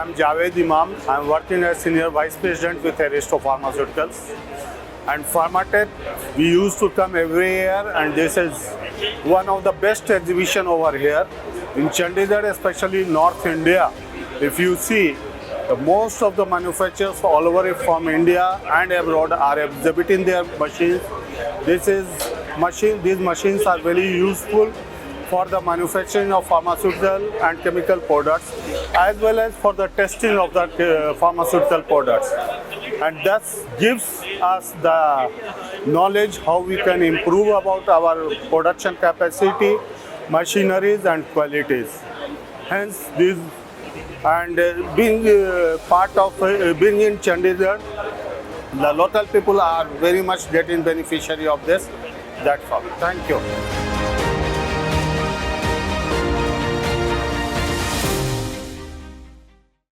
I am Jawaid Imam. I am working as Senior Vice President with Aristo Pharmaceuticals. And PharmaTech, we used to come every year, and this is one of the best exhibition over here. In Chandigarh, especially North India, if you see, most of the manufacturers all over from India and abroad are exhibiting their machines. These machines are very useful for the manufacturing of pharmaceutical and chemical products, as well as for the testing of the pharmaceutical products. And thus gives us the knowledge how we can improve about our production capacity, machineries and qualities. Hence this, and being part of being in Chandigarh, the local people are very much getting beneficiary of this. That's all. Thank you.